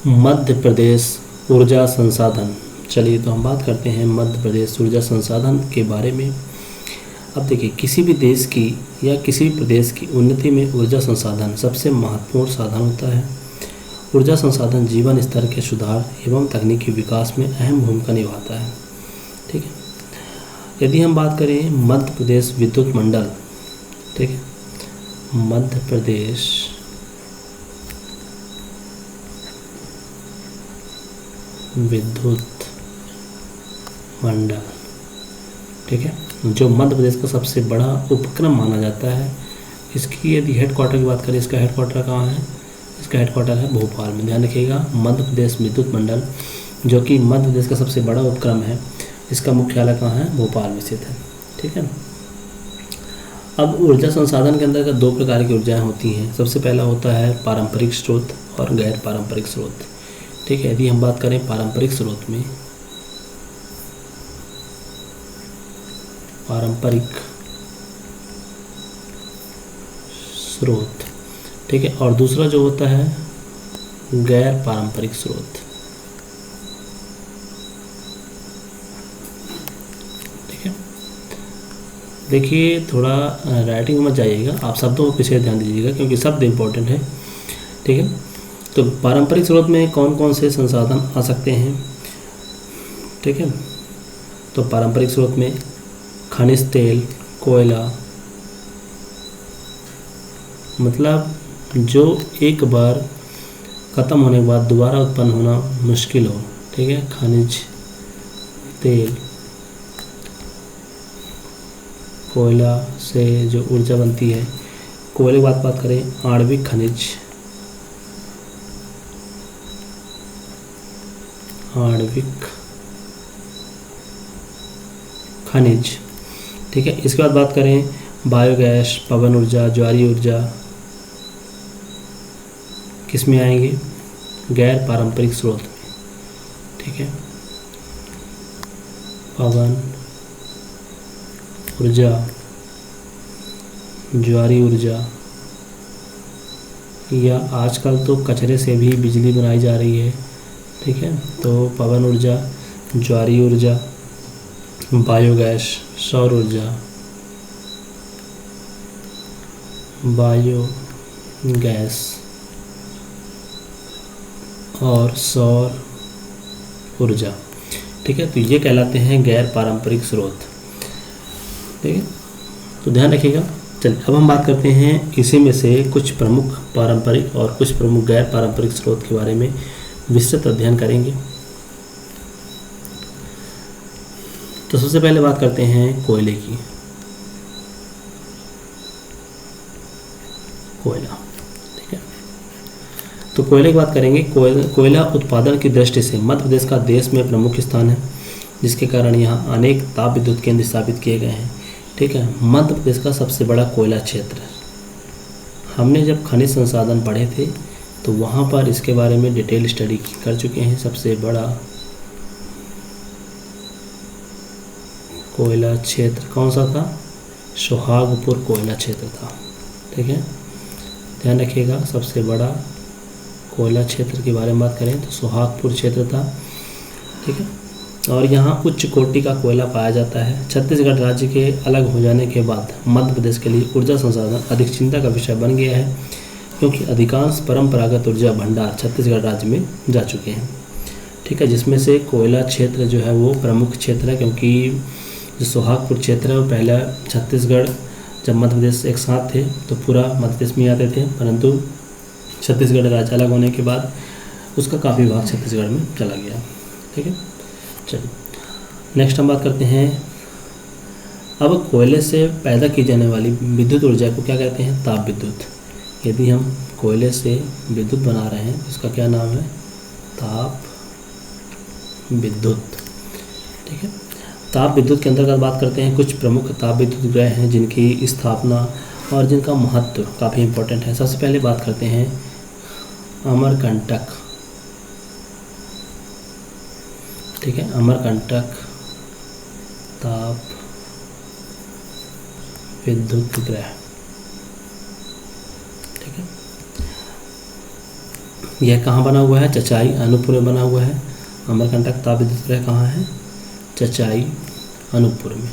मध्य प्रदेश ऊर्जा संसाधन। चलिए तो हम बात करते हैं मध्य प्रदेश ऊर्जा संसाधन के बारे में। अब देखिए, किसी भी देश की या किसी भी प्रदेश की उन्नति में ऊर्जा संसाधन सबसे महत्वपूर्ण साधन होता है। ऊर्जा संसाधन जीवन स्तर के सुधार एवं तकनीकी विकास में अहम भूमिका निभाता है। ठीक है, यदि हम बात करें मध्य प्रदेश विद्युत मंडल, ठीक है, मध्य प्रदेश विद्युत मंडल, ठीक है, जो मध्य प्रदेश का सबसे बड़ा उपक्रम माना जाता है। इसकी यदि हेडक्वार्टर की बात करें, इसका हेडक्वार्टर कहाँ है? इसका हेडक्वार्टर है भोपाल में। ध्यान रखिएगा, मध्य प्रदेश विद्युत मंडल जो कि मध्य प्रदेश का सबसे बड़ा उपक्रम है, इसका मुख्यालय कहाँ है? भोपाल में स्थित है। ठीक है ना। अब ऊर्जा संसाधन के अंदर दो प्रकार की ऊर्जाएं होती हैं। सबसे पहला होता है पारंपरिक स्रोत और गैर पारंपरिक स्रोत। ठीक है, यदि हम बात करें पारंपरिक स्रोत में, पारंपरिक स्रोत, ठीक है, और दूसरा जो होता है गैर पारंपरिक स्रोत। ठीक है, देखिए थोड़ा राइटिंग मत जाइएगा, आप शब्दों पर पीछे ध्यान दीजिएगा क्योंकि शब्द इम्पोर्टेंट है। ठीक है, तो पारंपरिक स्रोत में कौन कौन से संसाधन आ सकते हैं? ठीक है, तो पारंपरिक स्रोत में खनिज तेल, कोयला, मतलब जो एक बार ख़त्म होने के बाद दोबारा उत्पन्न होना मुश्किल हो। ठीक है, खनिज तेल, कोयला से जो ऊर्जा बनती है। कोयले की बात करें, आणविक खनिज, आणविक खनिज। ठीक है, इसके बाद बात करें बायोगैस, पवन ऊर्जा, ज्वारीय ऊर्जा, किस में आएंगे? गैर पारंपरिक स्रोत में। ठीक है, पवन ऊर्जा, ज्वारीय ऊर्जा, या आजकल तो कचरे से भी बिजली बनाई जा रही है। ठीक है, तो पवन ऊर्जा, ज्वारीय ऊर्जा, बायोगैस, सौर ऊर्जा, बायोगैस और सौर ऊर्जा। ठीक है, तो ये कहलाते हैं गैर पारंपरिक स्रोत। ठीक है, तो ध्यान रखिएगा। चलिए अब हम बात करते हैं इसी में से कुछ प्रमुख पारंपरिक और कुछ प्रमुख गैर पारंपरिक स्रोत के बारे में विस्तृत अध्ययन करेंगे। तो सबसे पहले बात करते हैं कोयले की। कोयला, ठीक है, तो कोयले की बात करेंगे। कोयला उत्पादन की दृष्टि से मध्य प्रदेश का देश में प्रमुख स्थान है, जिसके कारण यहाँ अनेक ताप विद्युत केंद्र स्थापित किए गए हैं। ठीक है, मध्य प्रदेश का सबसे बड़ा कोयला क्षेत्र। हमने जब खनिज संसाधन पढ़े थे तो वहाँ पर इसके बारे में डिटेल स्टडी कर चुके हैं। सबसे बड़ा कोयला क्षेत्र कौन सा था? सोहागपुर कोयला क्षेत्र था। ठीक है, ध्यान रखिएगा, सबसे बड़ा कोयला क्षेत्र के बारे में बात करें तो सोहागपुर क्षेत्र था। ठीक है, और यहाँ उच्च कोटि का कोयला पाया जाता है। छत्तीसगढ़ राज्य के अलग हो जाने के बाद मध्य प्रदेश के लिए ऊर्जा संसाधन अधिक चिंता का विषय बन गया है, क्योंकि अधिकांश परंपरागत ऊर्जा भंडार छत्तीसगढ़ राज्य में जा चुके हैं। ठीक है, जिसमें से कोयला क्षेत्र जो है वो प्रमुख क्षेत्र है, क्योंकि जो सोहागपुर क्षेत्र है वो पहला छत्तीसगढ़, जब मध्य प्रदेश एक साथ थे तो पूरा मध्य प्रदेश में आते थे, परंतु छत्तीसगढ़ राज्य अलग होने के बाद उसका काफ़ी भाग छत्तीसगढ़ में चला गया। ठीक है, चलिए नेक्स्ट हम बात करते हैं। अब कोयले से पैदा की जाने वाली विद्युत ऊर्जा को क्या कहते हैं? ताप विद्युत। यदि हम कोयले से विद्युत बना रहे हैं, इसका क्या नाम है? ताप विद्युत। ठीक है, ताप विद्युत के अंतर्गत बात करते हैं कुछ प्रमुख ताप विद्युत गृह हैं जिनकी स्थापना और जिनका महत्व काफ़ी इम्पोर्टेंट है। सबसे पहले बात करते हैं अमरकंटक। ठीक है, अमरकंटक ताप विद्युत गृह। ठीक है, यह कहाँ बना हुआ है? चचाई अनूपपुर में बना हुआ है। अमरकंटक ताप विद्युत गृह कहाँ है? चचाई अनूपपुर में।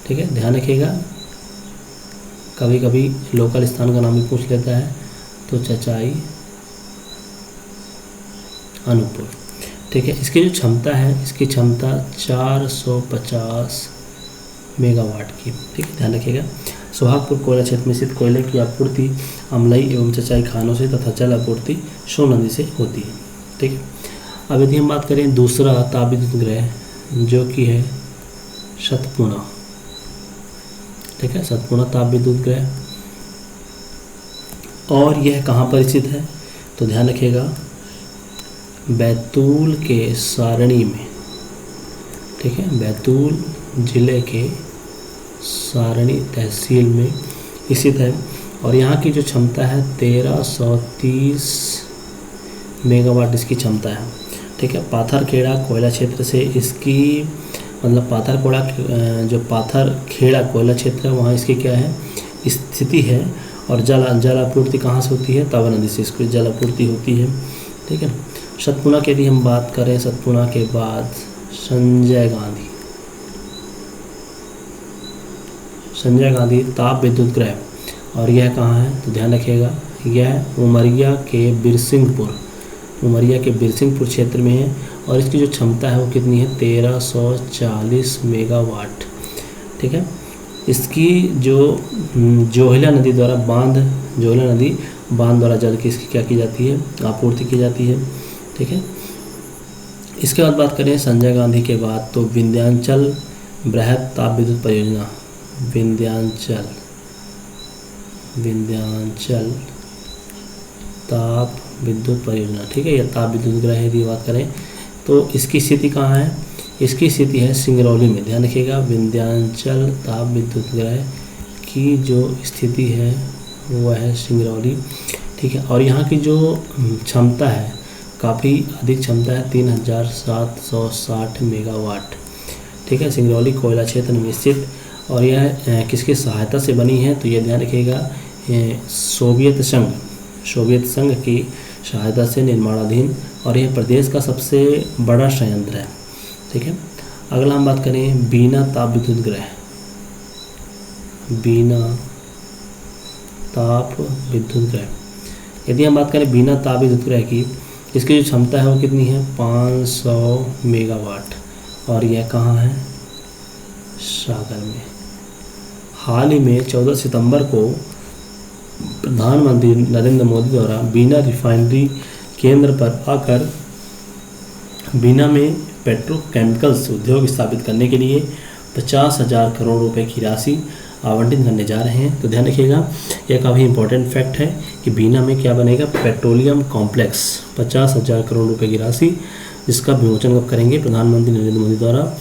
ठीक है, ध्यान रखिएगा, कभी कभी लोकल स्थान का नाम भी पूछ लेता है, तो चचाई अनूपपुर। ठीक है, इसकी जो क्षमता है, इसकी क्षमता 450 मेगावाट की। ठीक है, ध्यान रखिएगा। सोहागपुर कोयला क्षेत्र में स्थित कोयले की आपूर्ति अमलई एवं चचाई खानों से तथा जल आपूर्ति सोन नदी से होती है। ठीक है, अब यदि हम बात करें दूसरा ताप विद्युत गृह जो कि है सतपुड़ा। ठीक है, सतपुड़ा ताप विद्युत गृह, और यह कहाँ पर स्थित है? तो ध्यान रखिएगा, बैतूल के सारणी में। ठीक है, बैतूल जिले के सारणी तहसील में स्थित है, और यहाँ की जो क्षमता है 1330 मेगावाट इसकी क्षमता है। ठीक है, पाथरखेड़ा कोयला क्षेत्र से इसकी मतलब जो पाथरखेड़ा कोयला क्षेत्र है वहाँ इसकी क्या है स्थिति है, और जल आपूर्ति कहाँ से होती है? तवा नदी से इसको जल आपूर्ति होती है। ठीक है, सतपुड़ा की यदि हम बात करें, सतपुड़ा के बाद संजय गांधी ताप विद्युत गृह, और यह कहाँ है? तो ध्यान रखिएगा, यह उमरिया के बिरसिंहपुर क्षेत्र में है, और इसकी जो क्षमता है वो कितनी है? 1340 मेगावाट। ठीक है, इसकी जो जोहिला नदी बांध द्वारा जल की इसकी क्या की जाती है? आपूर्ति की जाती है। ठीक है, इसके बाद बात करें संजय गांधी के बाद, तो विंध्याचल बृहद ताप विद्युत परियोजना, विंध्याचल ताप विद्युत परियोजना। ठीक है, यह ताप विद्युत गृह यदि बात करें तो इसकी स्थिति कहाँ है? इसकी स्थिति है सिंगरौली में। ध्यान रखिएगा, विंध्याचल ताप विद्युत गृह की जो स्थिति है वह है सिंगरौली। ठीक है, और यहाँ की जो क्षमता है काफ़ी अधिक क्षमता है, 3760 मेगावाट। ठीक है, सिंगरौली कोयला क्षेत्र में स्थित, और यह किसकी सहायता से बनी है? तो यह ध्यान रखिएगा, सोवियत संघ की सहायता से निर्माणाधीन, और यह प्रदेश का सबसे बड़ा संयंत्र है। ठीक है, अगला हम बात करें बीना ताप विद्युत गृह। यदि हम बात करें बीना ताप विद्युत गृह की, इसकी जो क्षमता है वो कितनी है? 500 मेगावाट, और यह कहाँ है? सागर में। हाल ही में 14 सितंबर को प्रधानमंत्री नरेंद्र मोदी द्वारा बीना रिफाइनरी केंद्र पर आकर बीना में पेट्रोकेमिकल्स उद्योग स्थापित करने के लिए 50,000 करोड़ रुपए की राशि आवंटित करने जा रहे हैं। तो ध्यान रखिएगा, यह काफ़ी इंपॉर्टेंट फैक्ट है कि बीना में क्या बनेगा? पेट्रोलियम कॉम्प्लेक्स, 50,000 करोड़ रुपए की राशि, जिसका विमोचन कब करेंगे? प्रधानमंत्री नरेंद्र मोदी द्वारा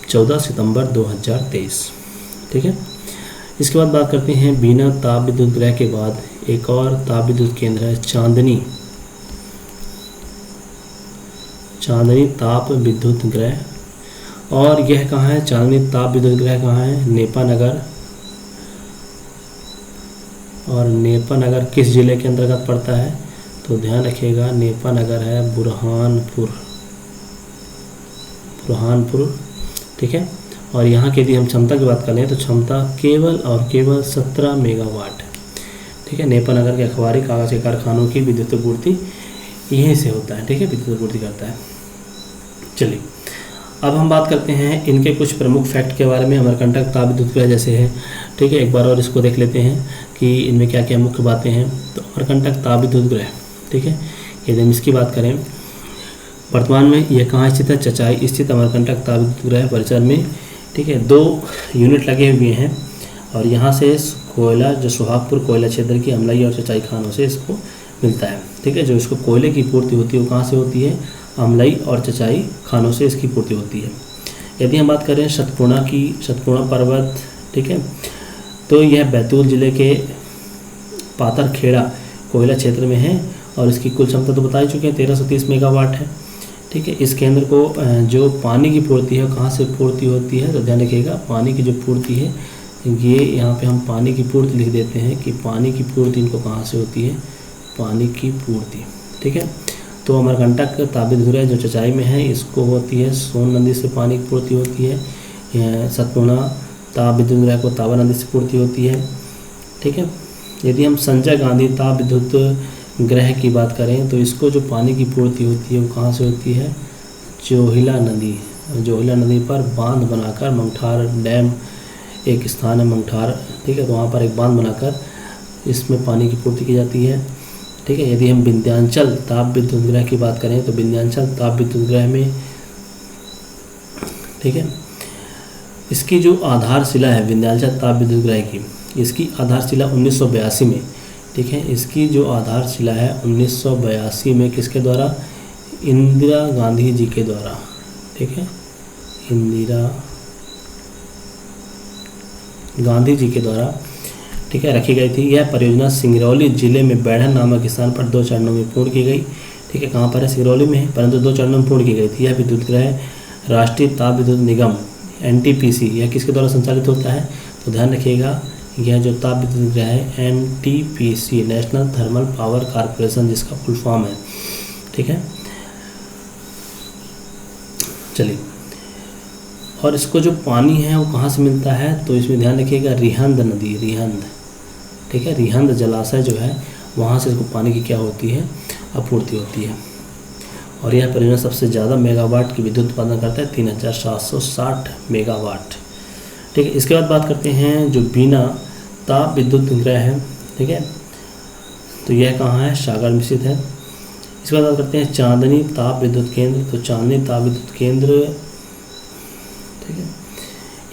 14 सितंबर 2023। ठीक है, इसके बाद बात करते हैं बीना ताप विद्युत गृह के बाद एक और ताप विद्युत केंद्र है चांदनी ताप विद्युत गृह, और यह कहाँ है? चांदनी ताप विद्युत गृह कहाँ है? नेपानगर, और नेपानगर किस जिले के अंतर्गत पड़ता है? तो ध्यान रखिएगा, नेपानगर है बुरहानपुर। ठीक है, और यहाँ की यदि हम क्षमता की बात करें तो क्षमता केवल और केवल 17 मेगावाट है। ठीक है, नेपानगर के अखबारी कागज के कारखानों की विद्युत आपूर्ति यहीं से होता है। ठीक है, विद्युत आपूर्ति करता है। चलिए, अब हम बात करते हैं इनके कुछ प्रमुख फैक्ट के बारे में। अमरकंटक ताप विद्युत गृह जैसे है, ठीक है, एक बार और इसको देख लेते हैं कि इनमें क्या क्या मुख्य बातें हैं। तो अमरकंटक ताप विद्युत गृह, ठीक है, यदि हम इसकी बात करें, वर्तमान में यह कहाँ स्थित है? चचाई स्थित अमरकंटक ताप विद्युत गृह परिसर में। ठीक है, 2 यूनिट लगे हुए हैं, और यहाँ से कोयला जो सोहागपुर कोयला क्षेत्र की अमलई और चचाई खानों से इसको मिलता है। ठीक है, जो इसको कोयले की पूर्ति होती है वो कहाँ से होती है? अमलई और चचाई खानों से इसकी पूर्ति होती है। यदि हम बात करें सतपुड़ा पर्वत, ठीक है, तो यह बैतूल जिले के पाथरखेड़ा कोयला क्षेत्र में है, और इसकी कुल क्षमता तो बता ही चुके हैं 1330 मेगावाट है। ठीक है, इस केंद्र को जो पानी की पूर्ति है कहाँ से पूर्ति होती है? तो ध्यान रखिएगा, पानी की जो पूर्ति है, ये यहाँ पे हम पानी की पूर्ति लिख देते हैं कि पानी की पूर्ति इनको कहाँ से होती है? पानी की पूर्ति। ठीक है। तो अमरकंटक ताप विद्युत गृह जो चचाई में है, इसको होती है सोन नदी से पानी की पूर्ति होती है। सतपुड़ा ताप विद्युत गृह को तावा नदी से पूर्ति होती है, ठीक है। यदि हम संजय गांधी ताप विद्युत गृह की बात करें तो इसको जो पानी की पूर्ति होती है वो कहाँ से होती है, जोहिला नदी। जोहिला नदी पर बांध बनाकर, मंगठार डैम एक स्थान है मंगठार, ठीक है, तो वहाँ पर एक बांध बनाकर इसमें पानी की पूर्ति की जाती है, ठीक है। यदि हम विंध्याचल ताप विद्युत गृह की बात करें तो विंध्याचल ताप विद्युत गृह में, ठीक है, इसकी जो आधारशिला है विंध्याचल ताप विद्युत गृह की, इसकी आधारशिला 1982 में, ठीक है, इसकी जो आधारशिला है 1982 में किसके द्वारा, इंदिरा गांधी जी के द्वारा, ठीक है, इंदिरा गांधी जी के द्वारा, ठीक है, रखी गई थी। यह परियोजना सिंगरौली जिले में बैढ़न नामक स्थान पर 2 चरणों में पूर्ण की गई, ठीक है। कहाँ पर है, सिंगरौली में है, परंतु 2 चरणों में पूर्ण की गई थी। यह विद्युत गृह राष्ट्रीय ताप विद्युत निगम NTPC यह किसके द्वारा संचालित होता है, तो ध्यान रखिएगा यह जो ताप विद्युत गृह है NTPC national thermal power corporation जिसका फुल फॉर्म है, ठीक है। चलिए, और इसको जो पानी है वो कहाँ से मिलता है, तो इसमें ध्यान रखिएगा रिहंद नदी, रिहंद, ठीक है, रिहंद जलाशय जो है वहाँ से इसको पानी की क्या होती है, आपूर्ति होती है। और यह परियोजना सबसे ज़्यादा मेगावाट की विद्युत उत्पादन करता है, 3760 मेगावाट, ठीक है। इसके बाद बात करते हैं जो बीना ताप विद्युत गृह है, ठीक है, तो यह कहाँ है, सागर में स्थित है। इसके बाद बात करते हैं चांदनी ताप विद्युत केंद्र, तो चांदनी ताप विद्युत केंद्र, ठीक है,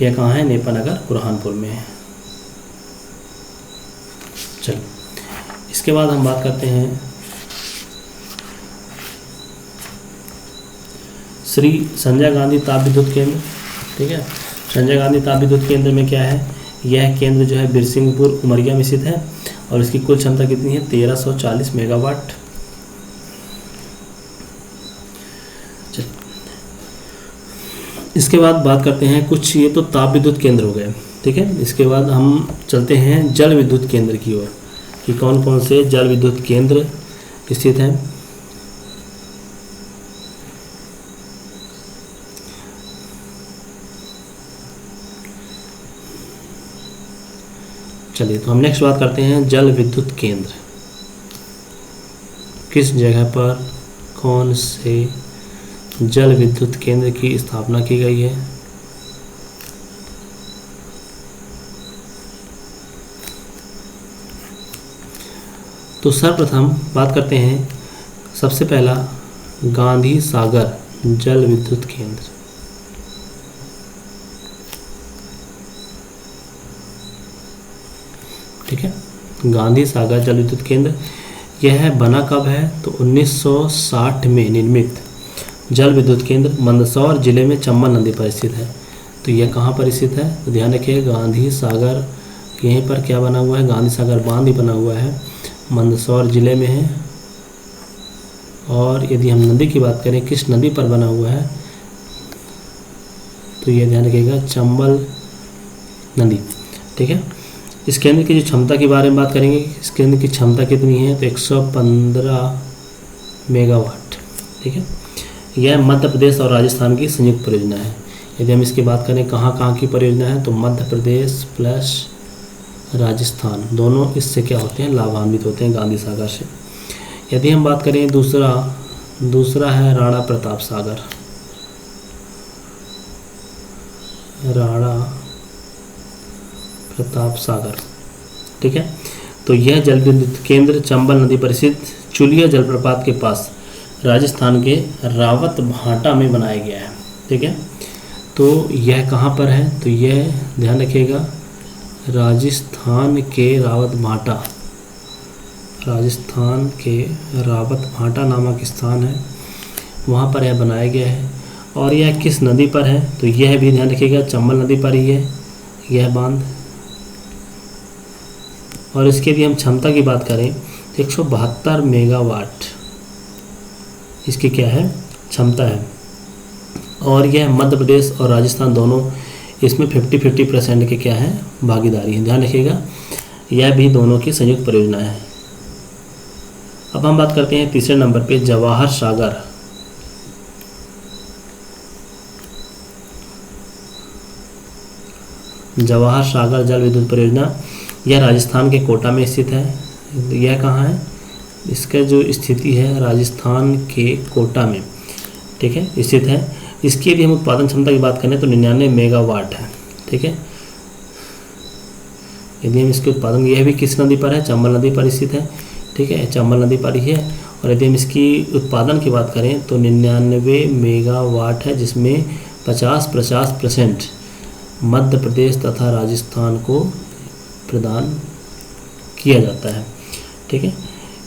यह कहाँ है, नेपानगर बुरहानपुर में है। चलो, इसके बाद हम बात करते हैं श्री संजय गांधी ताप विद्युत केंद्र, ठीक है। संजय गांधी ताप विद्युत केंद्र में क्या है, यह केंद्र जो है बिरसिंहपुर उमरिया में स्थित है और इसकी कुल क्षमता कितनी है, 1340 मेगावाट। इसके बाद बात करते हैं कुछ, ये तो ताप विद्युत केंद्र हो गए, ठीक है। इसके बाद हम चलते हैं जल विद्युत केंद्र की ओर कि कौन कौन से जल विद्युत केंद्र स्थित हैं। चलिए, तो हम नेक्स्ट बात करते हैं जल विद्युत केंद्र किस जगह पर कौन से जल विद्युत केंद्र की स्थापना की गई है। तो सर्वप्रथम बात करते हैं सबसे पहला गांधी सागर जल विद्युत केंद्र, ठीक है, गांधी सागर जल विद्युत केंद्र। यह बना कब है, तो 1960 में निर्मित जल विद्युत केंद्र मंदसौर जिले में चंबल नदी पर स्थित है। तो यह कहाँ पर स्थित है, तो ध्यान रखिए गांधी सागर, यहीं पर क्या बना हुआ है, गांधी सागर बांध ही बना हुआ है, मंदसौर जिले में है। और यदि हम नदी की बात करें किस नदी पर बना हुआ है, तो यह ध्यान रखिएगा चंबल नदी, ठीक है। इस केंद्र की जो क्षमता के बारे में बात करेंगे, इस केंद्र की क्षमता कितनी है, तो 115 मेगावाट, ठीक है। यह मध्य प्रदेश और राजस्थान की संयुक्त परियोजना है। यदि हम इसकी बात करें कहाँ कहाँ की परियोजना है, तो मध्य प्रदेश प्लस राजस्थान दोनों इससे क्या होते हैं, लाभान्वित होते हैं गांधी सागर से। यदि हम बात करें दूसरा है राणा प्रताप सागर, राणा प्रताप सागर, ठीक है। तो यह जल विद्युत केंद्र चंबल नदी पर स्थित चुलिया जलप्रपात के पास राजस्थान के रावत भाटा में बनाया गया है, ठीक है। तो यह कहाँ पर है, तो यह ध्यान रखिएगा राजस्थान के रावत भाटा, राजस्थान के रावत भाटा नामक स्थान है, वहाँ पर यह बनाया गया है। और यह किस नदी पर है, तो यह भी ध्यान रखिएगा चंबल नदी पर ही है यह बांध। और इसके भी हम क्षमता की बात करें तो 172 मेगावाट इसकी क्या है, क्षमता है। और यह मध्य प्रदेश और राजस्थान दोनों इसमें 50-50% के क्या है, भागीदारी है। ध्यान रखिएगा यह भी दोनों की संयुक्त परियोजना है। अब हम बात करते हैं तीसरे नंबर पे जवाहर सागर। जवाहर सागर जल विद्युत परियोजना, यह राजस्थान के कोटा में स्थित है। यह कहाँ है? इसका जो स्थिति है राजस्थान के कोटा में, ठीक है, स्थित है। इसकी यदि हम उत्पादन क्षमता की बात करें तो 99 मेगावाट है, ठीक है। यदि हम इसके उत्पादन, यह भी किस नदी पर है? चंबल नदी पर स्थित है, ठीक है, चंबल नदी पर ही है। और यदि हम इसकी उत्पादन की बात करें तो 99 मेगावाट है, जिसमें 50% मध्य प्रदेश तथा राजस्थान को प्रदान किया जाता है, ठीक है।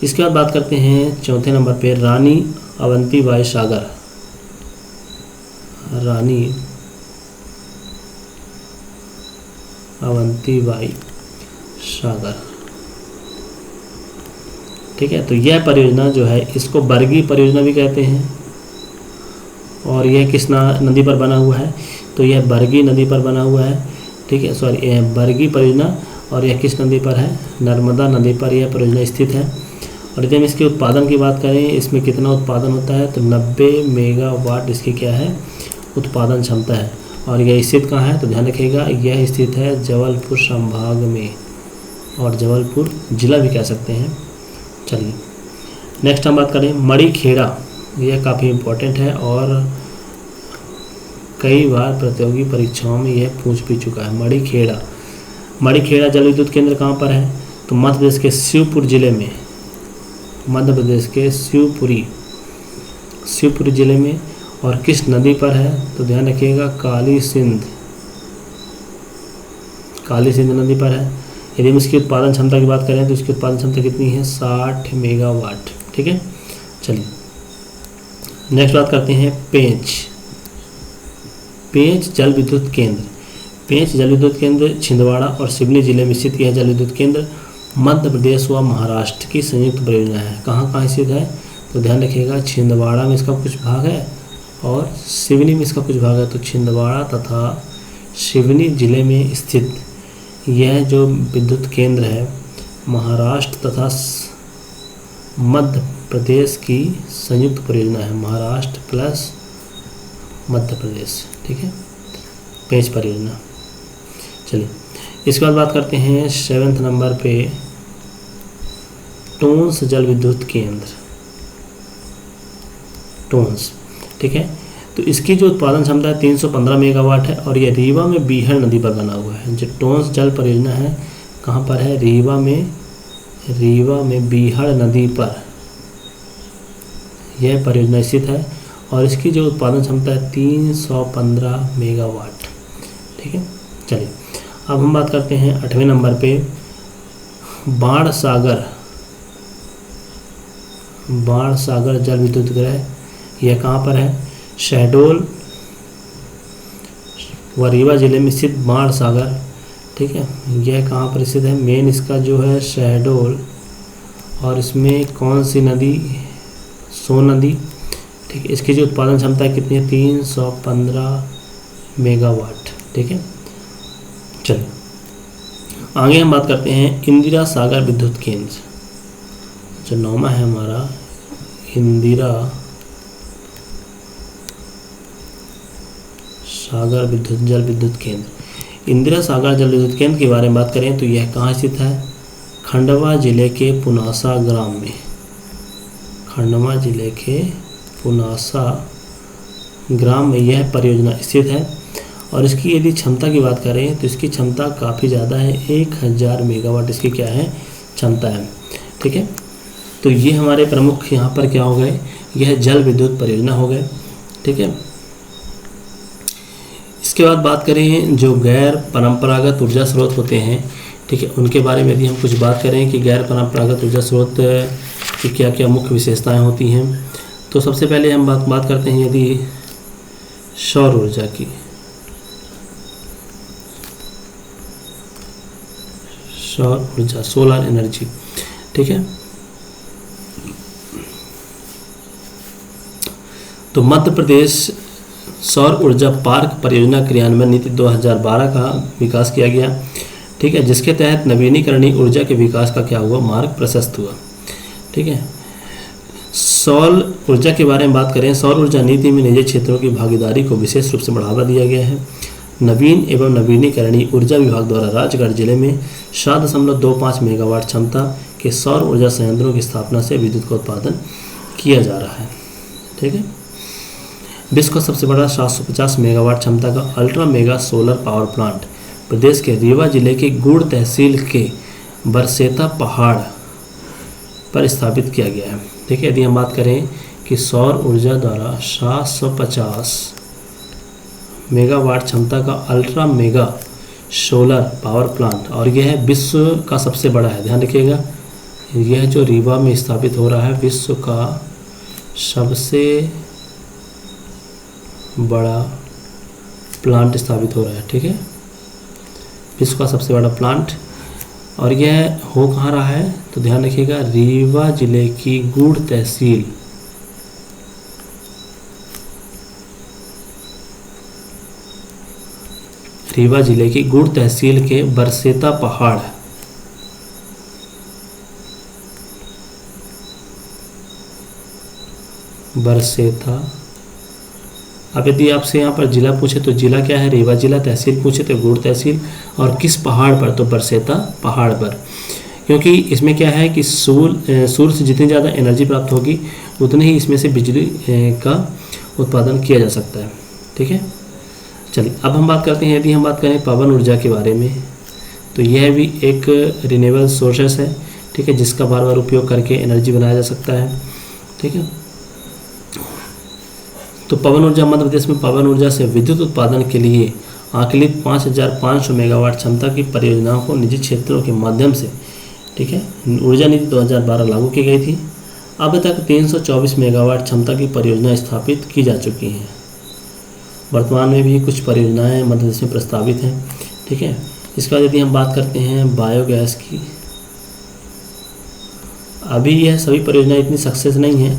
इसके बाद बात करते हैं चौथे नंबर पे रानी अवंतीबाई सागर। रानी अवंतीबाई सागर, ठीक है। तो यह परियोजना जो है इसको बरगी परियोजना भी कहते हैं। और यह किस नदी पर बना हुआ है? तो यह बरगी नदी पर बना हुआ है, ठीक है, सॉरी, यह बरगी परियोजना। और यह किस नदी पर है? नर्मदा नदी पर यह परियोजना स्थित है। और यदि हम इसके उत्पादन की बात करें, इसमें कितना उत्पादन होता है? तो 90 मेगावाट इसकी क्या है? उत्पादन क्षमता है। और यह स्थित कहाँ है? तो ध्यान रखिएगा, यह स्थित है जबलपुर संभाग में, और जबलपुर जिला भी कह सकते हैं। चलिए नेक्स्ट हम बात करें मणिखेड़ा। यह काफ़ी इम्पोर्टेंट है और कई बार प्रतियोगी परीक्षाओं में यह पूछ भी चुका है। मणिखेड़ा, मणिखेड़ा जल विद्युत केंद्र कहाँ पर है? तो मध्य प्रदेश के शिवपुर जिले में, मध्य प्रदेश के शिवपुरी जिले में। और किस नदी पर है? तो ध्यान रखिएगा, काली सिंध नदी पर है। यदि हम इसकी उत्पादन क्षमता की बात करें तो इसकी उत्पादन क्षमता कितनी है? 60 मेगावाट, ठीक है। चलिए नेक्स्ट बात करते हैं पेंच जल विद्युत केंद्र। पेंच जल विद्युत केंद्र छिंदवाड़ा और सिवनी जिले में स्थित यह जल विद्युत केंद्र मध्य प्रदेश व महाराष्ट्र की संयुक्त परियोजना है। कहाँ स्थित है? तो ध्यान रखिएगा, छिंदवाड़ा में इसका कुछ भाग है और सिवनी में इसका कुछ भाग है। तो छिंदवाड़ा तथा सिवनी जिले में स्थित यह जो विद्युत केंद्र है महाराष्ट्र तथा मध्य प्रदेश की संयुक्त परियोजना है। महाराष्ट्र प्लस मध्य प्रदेश, ठीक है, पेंच परियोजना। चलिए इसके बाद बात करते हैं 7वें नंबर पे टोंस जल विद्युत केंद्र। टोंस, ठीक है। तो इसकी जो उत्पादन क्षमता है 315 मेगावाट है और यह रीवा में बीहड़ नदी पर बना हुआ है। जो टोंस जल परियोजना है कहाँ पर है? रीवा में बीहड़ नदी पर यह परियोजना स्थित है और इसकी जो उत्पादन क्षमता है 315 मेगावाट, ठीक है। चलिए अब हम बात करते हैं 8वें नंबर पे बाणसागर जल विद्युत गृह। यह कहाँ पर है? शहडोल व रीवा जिले में स्थित बाणसागर, ठीक है। यह कहाँ पर स्थित है? मेन इसका जो है शहडोल, और इसमें कौन सी नदी? सोन नदी, ठीक है। इसकी जो उत्पादन क्षमता कितनी है? 315 मेगावाट, ठीक है। चलिए आगे हम बात करते हैं इंदिरा सागर विद्युत केंद्र। जो 9वां है हमारा इंदिरा सागर जल विद्युत केंद्र। इंदिरा सागर जल विद्युत केंद्र के बारे में बात करें तो यह कहाँ स्थित है? खंडवा जिले के पुनासा ग्राम में। खंडवा जिले के पुनासा ग्राम में यह परियोजना स्थित है और इसकी यदि क्षमता की बात करें तो इसकी क्षमता काफ़ी ज़्यादा है। 1000 मेगावाट इसकी क्या है? क्षमता है, ठीक है। तो ये हमारे प्रमुख यहाँ पर क्या हो गए? यह जल विद्युत परियोजना हो गए, ठीक है। इसके बाद बात करें जो गैर परंपरागत ऊर्जा स्रोत होते हैं, ठीक है, उनके बारे में यदि हम कुछ बात करें कि गैर परंपरागत ऊर्जा स्रोत की क्या क्या मुख्य विशेषताएं होती हैं, तो सबसे पहले हम बात करते हैं यदि सौर ऊर्जा की। सौर ऊर्जा, सोलर एनर्जी, ठीक है। तो मध्य प्रदेश सौर ऊर्जा पार्क परियोजना क्रियान्वयन नीति 2012 का विकास किया गया, ठीक है, जिसके तहत नवीनीकरणीय ऊर्जा के विकास का क्या हुआ? मार्ग प्रशस्त हुआ, ठीक है। सौर ऊर्जा के बारे में बात करें, सौर ऊर्जा नीति में निजी क्षेत्रों की भागीदारी को विशेष रूप से बढ़ावा दिया गया है। नवीन एवं नवीनीकरणीय ऊर्जा विभाग द्वारा राजगढ़ जिले में 7.25 मेगावाट क्षमता के सौर ऊर्जा संयंत्रों की स्थापना से विद्युत का उत्पादन किया जा रहा है। ठीक है। विश्व का सबसे बड़ा 750 मेगावाट क्षमता का ultra mega solar power plant प्रदेश के रीवा जिले के गुड़ तहसील के बरसेता पहाड़ पर स्थापित किया गया है। देखिए, यदि हम बात करें कि सौर ऊर्जा द्वारा 750 मेगावाट क्षमता का ultra mega solar power plant, और यह है विश्व का सबसे बड़ा है। ध्यान रखिएगा, यह जो रीवा में स्थापित हो रहा है विश्व का सबसे बड़ा प्लांट स्थापित हो रहा है। ठीक है, विश्व का सबसे बड़ा प्लांट, और यह हो कहाँ रहा है तो ध्यान रखिएगा, रीवा जिले की गुड़ तहसील रीवा जिले की गुड़ तहसील के बरसेता पहाड़ बरसेता। अब यदि आपसे यहाँ पर जिला पूछे तो जिला क्या है, रीवा जिला, तहसील पूछे तो गुड़ तहसील, और किस पहाड़ पर तो बरसेता पहाड़ पर। क्योंकि इसमें क्या है कि सूर्य से जितनी ज़्यादा एनर्जी प्राप्त होगी उतनी ही इसमें से बिजली का उत्पादन किया जा सकता है। ठीक है, चलिए अब हम बात करते हैं, यदि हम बात करें पवन ऊर्जा के बारे में, तो यह भी एक रिन्यूएबल सोर्सेस है। ठीक है, जिसका बार बार उपयोग करके एनर्जी बनाया जा सकता है। ठीक है, तो पवन ऊर्जा, मध्य प्रदेश में पवन ऊर्जा से विद्युत उत्पादन के लिए आकलित 5500 मेगावाट क्षमता की परियोजनाओं को निजी क्षेत्रों के माध्यम से, ठीक है, ऊर्जा नीति 2012 लागू की गई थी। अब तक 324 मेगावाट क्षमता की परियोजनाएं स्थापित की जा चुकी हैं। वर्तमान में भी कुछ परियोजनाएं मध्य प्रदेश में प्रस्तावित हैं। ठीक है, इसके बाद यदि हम बात करते हैं बायोगैस की, अभी यह सभी परियोजनाएं इतनी सक्सेस नहीं है,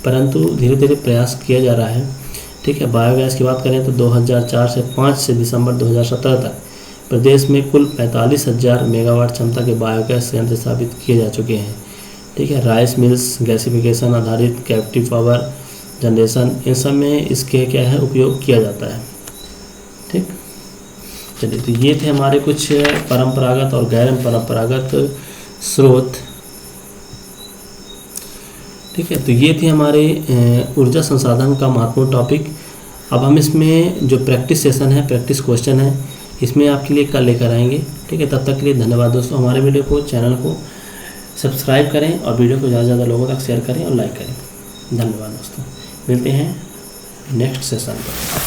परंतु धीरे धीरे प्रयास किया जा रहा है। ठीक है, बायोगैस की बात करें तो 2004 से 5 से दिसंबर 2017 तक प्रदेश में कुल 45,000 मेगावाट क्षमता के बायोगैस संयंत्र स्थापित किए जा चुके हैं। ठीक है, राइस मिल्स, गैसिफिकेशन आधारित कैप्टिव पावर जनरेशन, इन सब में इसके क्या है उपयोग किया जाता है। ठीक, चलिए, तो ये थे हमारे कुछ परंपरागत और गैर परंपरागत स्रोत। ठीक है, तो ये थी हमारे ऊर्जा संसाधन का महत्वपूर्ण टॉपिक। अब हम इसमें जो प्रैक्टिस सेशन है, प्रैक्टिस क्वेश्चन है, इसमें आपके लिए कल लेकर आएंगे। ठीक है, तब तक के लिए धन्यवाद दोस्तों। हमारे वीडियो को, चैनल को सब्सक्राइब करें और वीडियो को ज़्यादा से ज़्यादा लोगों तक शेयर करें और लाइक करें। धन्यवाद दोस्तों, मिलते हैं नेक्स्ट सेशन पर।